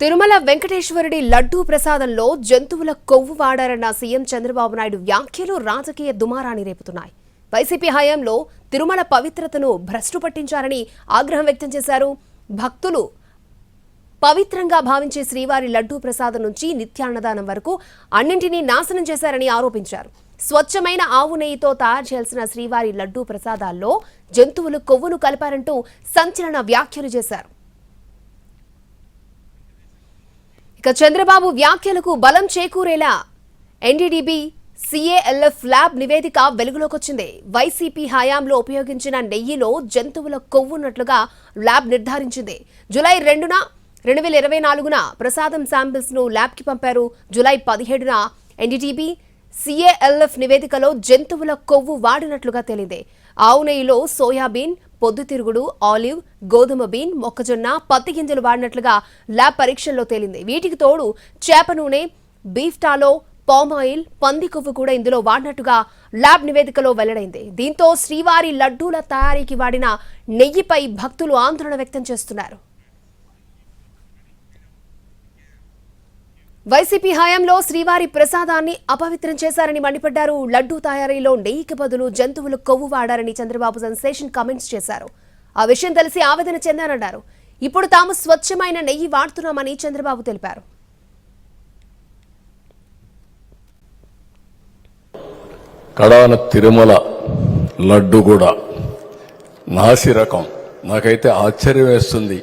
తిరుమల వెంకటేశ్వరుడి లడ్డూ ప్రసాదంలో జంతువుల కొవ్వు వాడారన్న సీఎం చంద్రబాబు నాయుడు వ్యాఖ్యలు రాజకీయ దుమారాన్ని రేపుతున్నాయి. వైసీపీ హయాంలో తిరుమల పవిత్రతను భ్రష్టు పట్టించారని ఆగ్రహం వ్యక్తం చేశారు. భక్తులు పవిత్రంగా భావించే శ్రీవారి లడ్డూ ప్రసాదం నుంచి నిత్యాన్నదానం వరకు అన్నింటినీ నాశనం చేశారని ఆరోపించారు. స్వచ్ఛమైన ఆవు నెయ్యితో తయారు చేయాల్సిన శ్రీవారి లడ్డూ ప్రసాదాల్లో జంతువుల కొవ్వును కలిపారంటూ సంచలన వ్యాఖ్యలు చేశారు. ఇక చంద్రబాబు వ్యాఖ్యలకు బలం చేకూరేలా ఎన్డీడీబీ సిఏఎల్ఎఫ్ ల్యాబ్ నివేదిక వెలుగులోకొచ్చింది. వైసీపీ హయాంలో ఉపయోగించిన నెయ్యిలో జంతువుల కొవ్వున్నట్లుగా ల్యాబ్ నిర్ధారించింది. జూలై 2న 2024న ప్రసాదం శాంపిల్స్ ను ల్యాబ్ కి పంపారు. జూలై 17న ఎన్డీడీబీ సిఏఎల్ఎఫ్ నివేదికలో జంతువుల కొవ్వు వాడినట్లుగా తేలింది. ఆవు నెయ్యిలో సోయాబీన్, పొద్దుతిరుగుడు, ఆలివ్, గోధుమ బీన్, మొక్కజొన్న, పత్తి గింజలు వాడినట్లుగా ల్యాబ్ పరీక్షల్లో తేలింది. వీటికి తోడు చేప నూనె, బీఫ్ టాలో, పామ్ ఆయిల్, పంది కొవ్వు కూడా ఇందులో వాడినట్టుగా ల్యాబ్ నివేదికలో వెల్లడైంది. దీంతో శ్రీవారి లడ్డూల తయారీకి వాడిన నెయ్యిపై భక్తులు ఆందోళన వ్యక్తం చేస్తున్నారు. వైసీపీ హయాంలో శ్రీవారి ప్రసాదాన్ని అపవిత్రం చేశారని మండిపడ్డారు. లడ్డూ తయారీలో నెయ్యికి బదులు జంతువులు కొవ్వు వాడారని చంద్రబాబు సెన్సేషన్ కామెంట్స్ చేశారు. ఆ విషయం తెలిసి ఆవేదన చెందారన్నారు. ఇప్పుడు తాము స్వచ్ఛమైన నెయ్యి వాడుతున్నామని చంద్రబాబు తెలిపారు. కడాన తిరుమల లడ్డు కూడా నాసి రకం. నాకైతే ఆశ్చర్యం వేస్తుంది.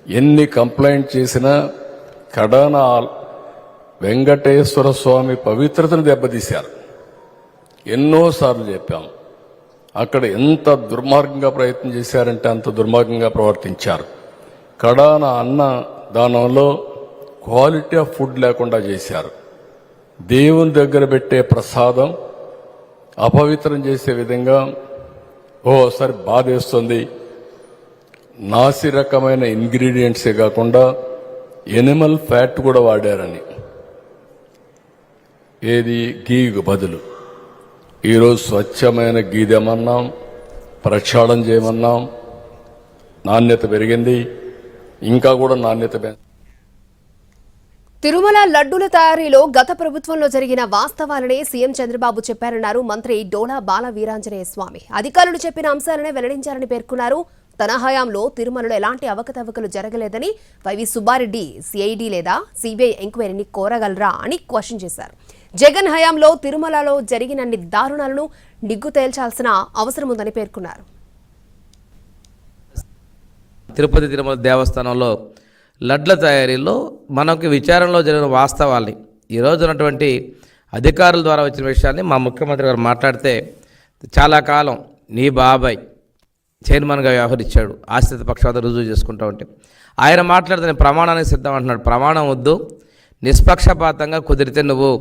ఎన్ని కంప్లైంట్ చేసినా కడాన వెంకటేశ్వర స్వామి పవిత్రతను దెబ్బతీశారు. ఎన్నోసార్లు చెప్పాం. అక్కడ ఎంత దుర్మార్గంగా ప్రయత్నం చేశారంటే అంత దుర్మార్గంగా ప్రవర్తించారు. కడాన అన్న దానంలో క్వాలిటీ ఆఫ్ ఫుడ్ లేకుండా చేశారు. దేవుని దగ్గర పెట్టే ప్రసాదం అపవిత్రం చేసే విధంగా ఓసారి బాధేస్తుంది. నాసి రకమైన ఇంగ్రీడియంట్సే కాకుండా ఎనిమల్ ఫ్యాట్ కూడా వాడారని, ఏది గీకు బదులు. ఈరోజు స్వచ్ఛమైన గీ తెమన్నాం, ప్రక్షాళన చేయమన్నాం. నాణ్యత పెరిగింది, ఇంకా కూడా నాణ్యత పెరిగింది. తిరుమల లడ్డూల తయారీలో గత ప్రభుత్వంలో జరిగిన వాస్తవాలనే సీఎం చంద్రబాబు చెప్పారన్నారు మంత్రి డోలా బాల వీరాంజనేయ స్వామి. అధికారులు చెప్పిన అంశాలనే వెల్లడించారని పేర్కొన్నారు. తన హయాంలో తిరుమలలో ఎలాంటి అవకతవకలు జరగలేదని, వైవి సుబ్బారెడ్డి సిఐడి లేదా సిబిఐ ఎంక్వైరీని కోరగలరా అని క్వశ్చన్ చేశారు. జగన్ హయాంలో తిరుమలలో జరిగినన్ని దారుణాలను నిగ్గు తేల్చాల్సిన అవసరం ఉందని పేర్కొన్నారు. తిరుపతి తిరుమల దేవస్థానంలో లడ్ల తయారీలో మనకు విచారణలో జరిగిన వాస్తవాల్ని ఈరోజు ఉన్నటువంటి అధికారుల ద్వారా వచ్చిన విషయాన్ని మా ముఖ్యమంత్రి గారు మాట్లాడితే, చాలా కాలం నీ బాబాయ్ చైర్మన్గా వ్యవహరించాడు, ఆశ్రిత పక్షపాత రుజువు చేసుకుంటూ ఉంటే ఆయన మాట్లాడితే నేను ప్రమాణానికి సిద్ధం అంటున్నాడు. ప్రమాణం వద్దు, నిష్పక్షపాతంగా కుదిరితే నువ్వు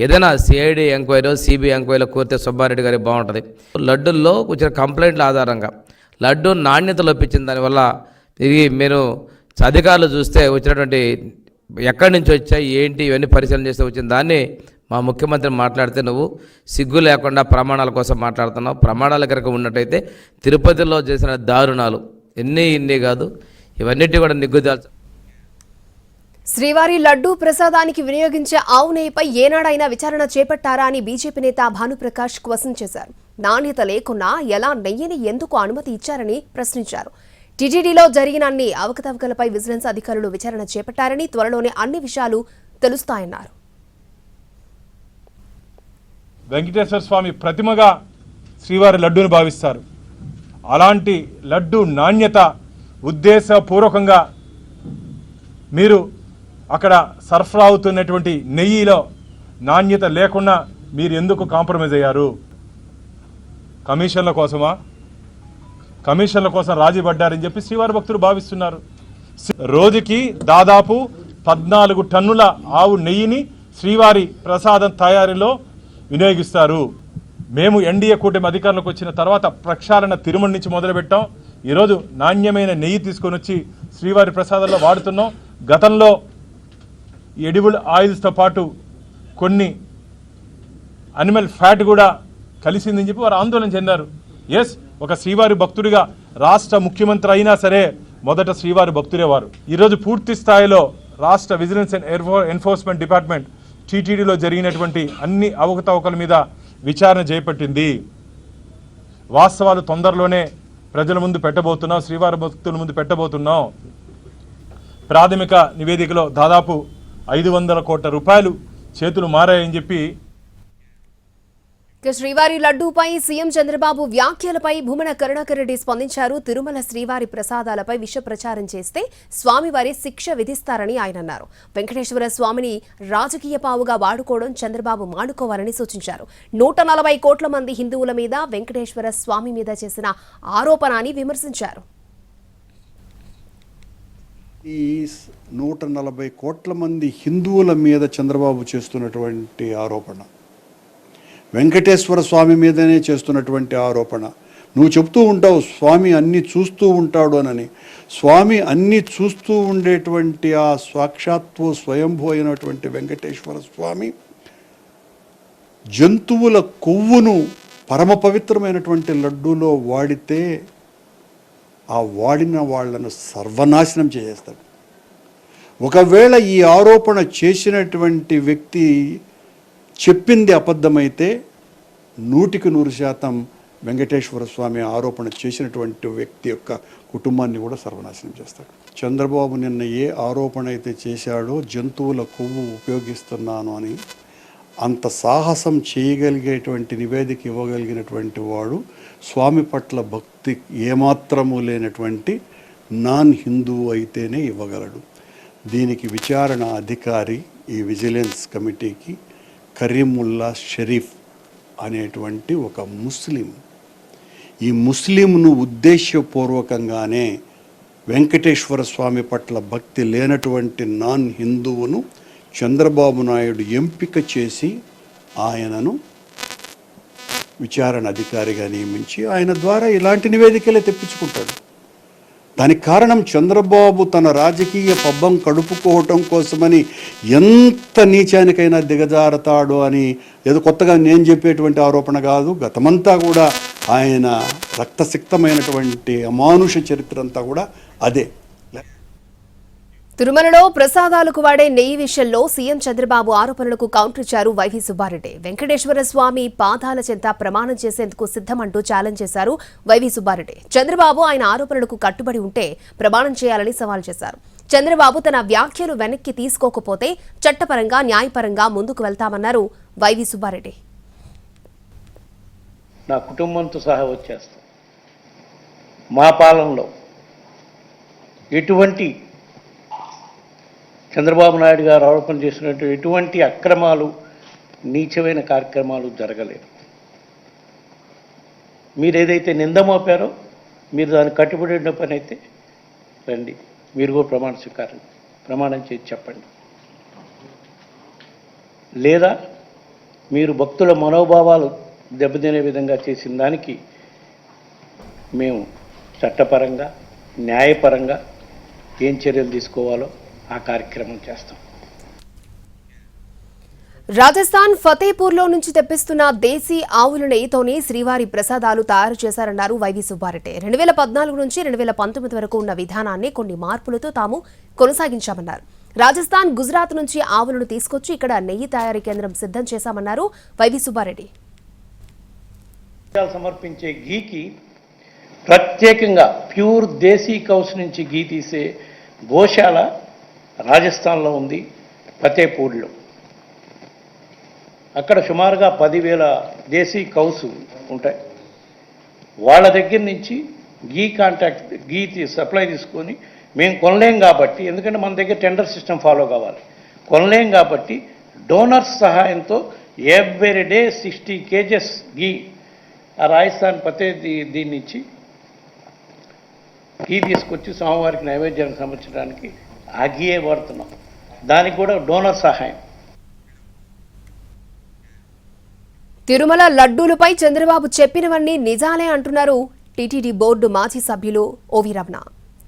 ఏదైనా సిఐడి ఎంక్వైరీ, సిబిఐ ఎంక్వైరీలో కోరితే సుబ్బారెడ్డి గారికి బాగుంటుంది. లడ్డుల్లో వచ్చిన కంప్లైంట్ల ఆధారంగా లడ్డు నాణ్యత లోపించిన దానివల్ల ఇది మీరు అధికారులు చూస్తే వచ్చినటువంటి ఎక్కడి నుంచి వచ్చాయి ఏంటి ఇవన్నీ పరిశీలన చేస్తే వచ్చిన దాన్ని మా ముఖ్యమంత్రి మాట్లాడితే నువ్వు సిగ్గు లేకుండా ప్రమాణాల కోసం మాట్లాడుతున్నావు. ప్రమాణాల కనుక ఉన్నట్టయితే తిరుపతిలో చేసిన దారుణాలు ఇన్ని కాదు, ఇవన్నిటి కూడా నిగ్గుదాల్చ. శ్రీవారి లడ్డూ ప్రసాదానికి వినియోగించే ఆవు నెయ్యిపై ఏనాడైనా విచారణ చేపట్టారా అని బీజేపీ నేత భానుప్రకాష్ క్వశ్చన్ చేశారు. నాణ్యత లేకున్నా ఎలా నెయ్యిని ఎందుకు అనుమతి ఇచ్చారని ప్రశ్నించారు. టీటీడీలో జరిగిన అన్ని అవకతవకలపై విజిలెన్స్ అధికారులు విచారణ చేపట్టారని, త్వరలోనే అన్ని విషయాలు తెలుస్తాయన్నారు. వెంకటేశ్వర స్వామి ప్రతిమగా శ్రీవారి లడ్డూను భావిస్తారు. అలాంటి లడ్డు నాణ్యత ఉద్దేశపూర్వకంగా మీరు అక్కడ సరఫరా అవుతున్నటువంటి నెయ్యిలో నాణ్యత లేకుండా మీరు ఎందుకు కాంప్రమైజ్ అయ్యారు? కమిషన్ల కోసమా? కమిషన్ల కోసం రాజీ పడ్డారని చెప్పి శ్రీవారి భక్తులు భావిస్తున్నారు. రోజుకి దాదాపు 14 టన్నుల ఆవు నెయ్యిని శ్రీవారి ప్రసాదం తయారీలో వినియోగిస్తారు. మేము ఎన్డీఏ కూటమి అధికారంలోకి వచ్చిన తర్వాత ప్రక్షాళన తిరుమల నుంచి మొదలుపెట్టాం. ఈరోజు నాణ్యమైన నెయ్యి తీసుకొని వచ్చి శ్రీవారి ప్రసాదంలో వాడుతున్నాం. గతంలో ఎడిబుల్ ఆయిల్స్తో పాటు కొన్ని అనిమల్ ఫ్యాట్ కూడా కలిసిందని చెప్పి వారు ఆందోళన చెందారు. ఎస్, ఒక శ్రీవారి భక్తుడిగా రాష్ట్ర ముఖ్యమంత్రి అయినా సరే మొదట శ్రీవారి భక్తుడే వారు. ఈరోజు పూర్తి స్థాయిలో రాష్ట్ర విజిలెన్స్ అండ్ ఎన్ఫోర్స్మెంట్ డిపార్ట్మెంట్ టీటీడీలో జరిగినటువంటి అన్ని అవకతవకల మీద విచారణ చేపట్టింది. వాస్తవాలు తొందరలోనే ప్రజల ముందు పెట్టబోతున్నాం, శ్రీవారి భక్తుల ముందు పెట్టబోతున్నాం. ప్రాథమిక నివేదికలో దాదాపు 500 కోట్ల రూపాయలు చేతులు మారాయని చెప్పి శ్రీవారి లడ్డూపై సీఎం చంద్రబాబు వ్యాఖ్యలపై భూమన కరుణాకర్ రెడ్డి స్పందించారు. తిరుమల శ్రీవారి ప్రసాదాలపై విష ప్రచారం చేస్తే స్వామివారి శిక్ష విధిస్తారని ఆయన అన్నారు. వెంకటేశ్వర స్వామిని రాజకీయ పావుగా వాడుకోవడం చంద్రబాబు మానుకోవాలని సూచించారు. 140 కోట్ల మంది హిందువుల మీద వెంకటేశ్వర స్వామి మీద చేసిన ఆరోపణ అని విమర్శించారు. ఈ 140 కోట్ల మంది హిందువుల మీద చంద్రబాబు చేస్తున్నటువంటి ఆరోపణ, వెంకటేశ్వర స్వామి మీదనే చేస్తున్నటువంటి ఆరోపణ. నువ్వు చెప్తూ ఉంటావు స్వామి అన్నీ చూస్తూ ఉంటాడు అని. స్వామి అన్నీ చూస్తూ ఉండేటువంటి ఆ సాక్షాత్తు స్వయంభూ అయినటువంటి వెంకటేశ్వర స్వామి జంతువుల కొవ్వును పరమ పవిత్రమైనటువంటి లడ్డూలో వాడితే ఆ వాడిన వాళ్లను సర్వనాశనం చేసేస్తాడు. ఒకవేళ ఈ ఆరోపణ చేసినటువంటి వ్యక్తి చెప్పింది అబద్ధమైతే 100% వెంకటేశ్వర స్వామి ఆరోపణ చేసినటువంటి వ్యక్తి యొక్క కుటుంబాన్ని కూడా సర్వనాశనం చేస్తాడు. చంద్రబాబు నిన్న ఏ ఆరోపణ అయితే చేశాడో జంతువుల కొవ్వు ఉపయోగిస్తున్నాను అని, అంత సాహసం చేయగలిగేటువంటి నివేదిక ఇవ్వగలిగినటువంటి వాడు స్వామి పట్ల భక్తి ఏమాత్రము లేనటువంటి నాన్ హిందువు అయితేనే ఇవ్వగలడు. దీనికి విచారణ అధికారి ఈ విజిలెన్స్ కమిటీకి కరీముల్లా షరీఫ్ అనేటువంటి ఒక ముస్లిం. ఈ ముస్లింను ఉద్దేశపూర్వకంగానే వెంకటేశ్వర స్వామి పట్ల భక్తి లేనటువంటి నాన్ హిందువును చంద్రబాబు నాయుడు ఎంపిక చేసి ఆయనను విచారణ అధికారిగా నియమించి ఆయన ద్వారా ఇలాంటి నివేదికలే తెప్పించుకుంటాడు. దానికి కారణం చంద్రబాబు తన రాజకీయ పబ్బం కడుపుకోవటం కోసమని ఎంత నీచానికైనా దిగజారతాడు అని ఏదో కొత్తగా నేను చెప్పేటువంటి ఆరోపణ కాదు. గతమంతా కూడా ఆయన రక్తసిక్తమైనటువంటి అమానుష చరిత్ర అంతా కూడా అదే. తిరుమలలో ప్రసాదాలకు వాడే నెయ్యి విషయంలో సీఎం చంద్రబాబు ఆరోపణలకు కౌంటర్ ఇచ్చారు వైవి సుబ్బారెడ్డి. వెంకటేశ్వర స్వామి పాదాల చెంత ప్రమాణం చేసేందుకు సిద్ధమంటూ ఛాలెంజ్ చేశారు వైవి సుబ్బారెడ్డి. చంద్రబాబు ఆయన ఆరోపణలకు కట్టుబడి ఉంటే ప్రమాణం చేయాలని సవాల్ చేశారు. చంద్రబాబు తన వ్యాఖ్యలు వెనక్కి తీసుకోకపోతే చట్టపరంగా న్యాయపరంగా ముందుకు వెళ్తామన్నారు వైవి సుబ్బారెడ్డి. నా కుటుంబంతో సహా వచ్చేస్తాం. మా పాలనలో ఎటువంటి చంద్రబాబు నాయుడు గారు ఆరోపణ చేసినట్టు ఎటువంటి అక్రమాలు, నీచమైన కార్యక్రమాలు జరగలేదు. మీరు ఏదైతే నింద మోపారో మీరు దాన్ని కట్టుబడిన పని అయితే రండి, మీరు కూడా ప్రమాణం చేసి చెప్పండి. లేదా మీరు భక్తుల మనోభావాలు దెబ్బతినే విధంగా చేసిన దానికి మేము చట్టపరంగా, న్యాయపరంగా ఏం చర్యలు తీసుకోవాలో ఆ కార్యక్రమం చేస్తాం. రాజస్థాన్ ఫతేపూర్లో నుంచి తెప్పిస్తున్న దేశీ ఆవుల నెయ్యితోనే శ్రీవారి ప్రసాదాలు తయారు చేశారన్నారు వైవి సుబ్బారెడ్డి. 2014 నుంచి 2019 వరకు ఉన్న విధానాన్ని కొన్ని మార్పులతో తాము కొనసాగించామన్నారు. రాజస్థాన్, గుజరాత్ నుంచి ఆవులను తీసుకొచ్చి ఇక్కడ నెయ్యి తయారీ కేంద్రం సిద్ధం చేశామన్నారు వైవి సుబ్బారెడ్డి. సమర్పించే ఘీకి ప్రత్యేకంగా ప్యూర్ దేశీ కౌస్ నుంచి ఘీ తీసే గోశాల రాజస్థాన్లో ఉంది, ఫతేపూర్లో. అక్కడ సుమారుగా 10,000 దేశీ కౌస్ ఉంటాయి. వాళ్ళ దగ్గర నుంచి ఘీ సప్లై తీసుకొని మేము కొనలేం కాబట్టి, ఎందుకంటే మన దగ్గర టెండర్ సిస్టమ్ ఫాలో కావాలి, కొనలేం కాబట్టి డోనర్స్ సహాయంతో ఎవ్రీ డే 60 kgs ఘీ ఆ రాజస్థాన్ దీని నుంచి ఘీ తీసుకొచ్చి స్వామివారికి నైవేద్యానికి సమర్పించడానికి ఆ ఘీయే వాడుతున్నాం. దానికి కూడా డోనర్ సహాయం. తిరుమల లడ్డూలపై చంద్రబాబు చెప్పినవన్నీ నిజాలే అంటున్నారు టీటీడీ బోర్డు మాజీ సభ్యులు ఓవి రమణ.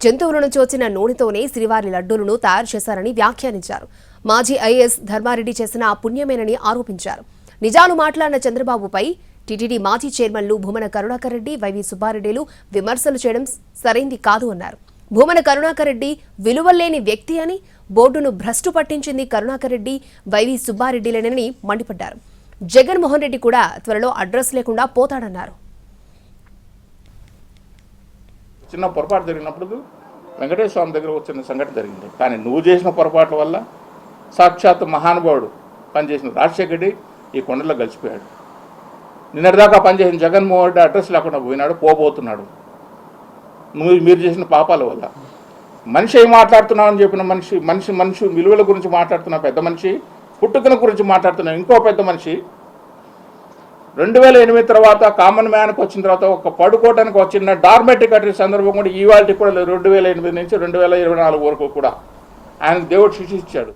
జంతువుల నుంచి వచ్చిన నూనెతోనే శ్రీవారి లడ్డూలను తయారు చేశారని వ్యాఖ్యానించారు. మాజీ ఐఏఎస్ ధర్మారెడ్డి చేసిన పుణ్యమేనని ఆరోపించారు. నిజాలు మాట్లాడిన చంద్రబాబుపై టీటీడీ మాజీ చైర్మన్లు భూమన కరుణాకర్ రెడ్డి, వైవి సుబ్బారెడ్డిలు విమర్శలు చేయడం సరైంది కాదు అన్నారు. భూమన కరుణాకర్ రెడ్డి విలువలేని వ్యక్తి అని, బోర్డును భ్రష్టు పట్టించింది కరుణాకర్ రెడ్డి, వైవి సుబ్బారెడ్డిలేనని మండిపడ్డారు. జగన్మోహన్ రెడ్డి కూడా త్వరలో అడ్రస్ లేకుండా పోతాడన్నారు. చిన్న పొరపాటు జరిగినప్పుడు వెంకటేశ్వర స్వామి దగ్గర వచ్చిన సంఘటన జరిగింది. కానీ నువ్వు చేసిన పొరపాట్ల వల్ల సాక్షాత్ మహానుభావుడు పనిచేసిన రాజశేఖర రెడ్డి ఈ కొండలో గడిచిపోయాడు. నిన్నటిదాకా పనిచేసిన జగన్మోహన్ రెడ్డి అడ్రస్ లేకుండా పోయినాడు, పోబోతున్నాడు. మీరు చేసిన పాపాల వల్ల. మనిషి ఏం మాట్లాడుతున్నావు అని చెప్పిన మనిషి విలువల గురించి మాట్లాడుతున్న పెద్ద మనిషి, పుట్టుకల గురించి మాట్లాడుతున్న ఇంకో పెద్ద మనిషి 2008 తర్వాత కామన్ మ్యాన్కి వచ్చిన తర్వాత ఒక పడుకోవడానికి వచ్చిన డార్మెటిక్ కట్టిన సందర్భం కూడా ఇవాళ కూడా 2008 నుంచి 2024 వరకు కూడా ఆయన దేవుడు శిక్షించాడు.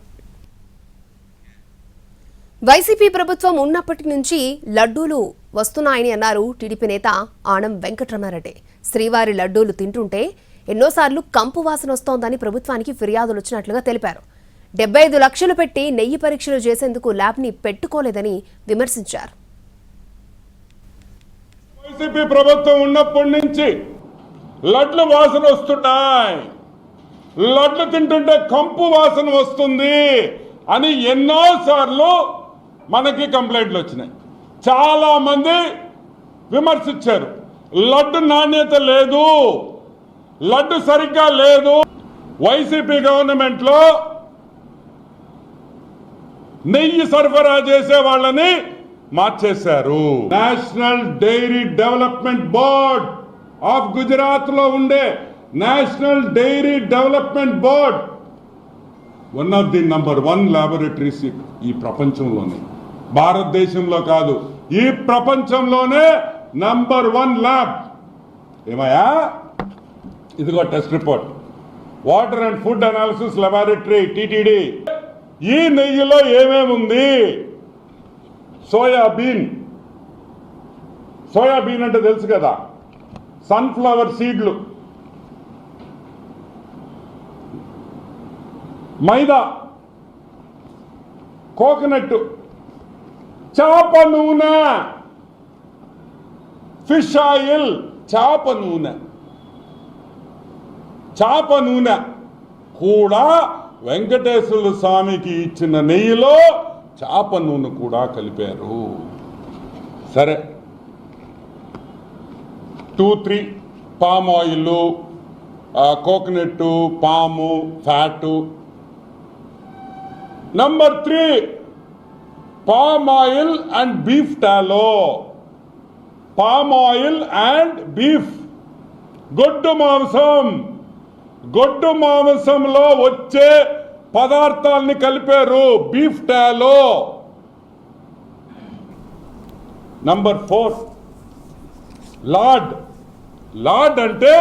వైసీపీ ప్రభుత్వం ఉన్నప్పటి నుంచి లడ్డూలు వస్తున్నాయని అన్నారు టీడీపీ నేత ఆనం వెంకటరమారెడ్డి. శ్రీవారి లడ్డూలు తింటుంటే ఎన్నోసార్లు కంపు వాసన వస్తోందని ప్రభుత్వానికి ఫిర్యాదులు వచ్చినట్లుగా తెలిపారు. 75 లక్షలు పెట్టి నెయ్యి పరీక్షలు చేసేందుకు ల్యాబ్ని పెట్టుకోలేదని విమర్శించారు. వైసీపీ ప్రభుత్వం ఉన్నప్పటి నుంచి లడ్లు వాసన వస్తున్నాయి, లడ్లు తింటుంటే కంపు వాసన వస్తుంది అని ఎన్నోసార్లు మనకి కంప్లైంట్లు వచ్చినాయి. చాలా మంది విమర్శించారు. లడ్డు నాణ్యత లేదు, లడ్డు సరిగ్గా లేదు. వైసీపీ గవర్నమెంట్ లో నెయ్యి సరఫరా చేసే వాళ్ళని మార్చేశారు. National dairy development board of Gujarat లో ఉండే national dairy development board one of the number 1 laboratories ఈ ప్రపంచంలోనే, భారతదేశంలో కాదు, ఈ ప్రపంచంలోనే నంబర్ 1 ల్యాబ్. ఏమయ్యా, ఇదిగో test report, water and food analysis laboratory TTD. ఈ నెయ్యిలో ఏమేముంది? సోయాబీన్ అంటే తెలుసు కదా, సన్ఫ్లవర్ సీడ్లు, మైదా, కోకోనట్, చేప నూనె, ఫిష్ ఆయిల్, చేప నూనె కూడా వెంకటేశ్వర స్వామికి ఇచ్చిన నెయ్యిలో చేప నూనె కూడా కలిపారు. సరే, 2-3 పామ్ ఆయిల్, కోకోనట్, పాము, fat. Number 3 palm oil and beef టాలో. Palm oil and beef, గొడ్డు మాంసంలో వచ్చే పదార్థాలని కలిపారు బీఫ్ టాలో. నంబర్ 4 లార్డ్ అంటే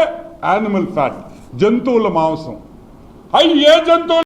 యానిమల్ ఫ్యాట్, జంతువుల మాంసం. ఏ జంతువులు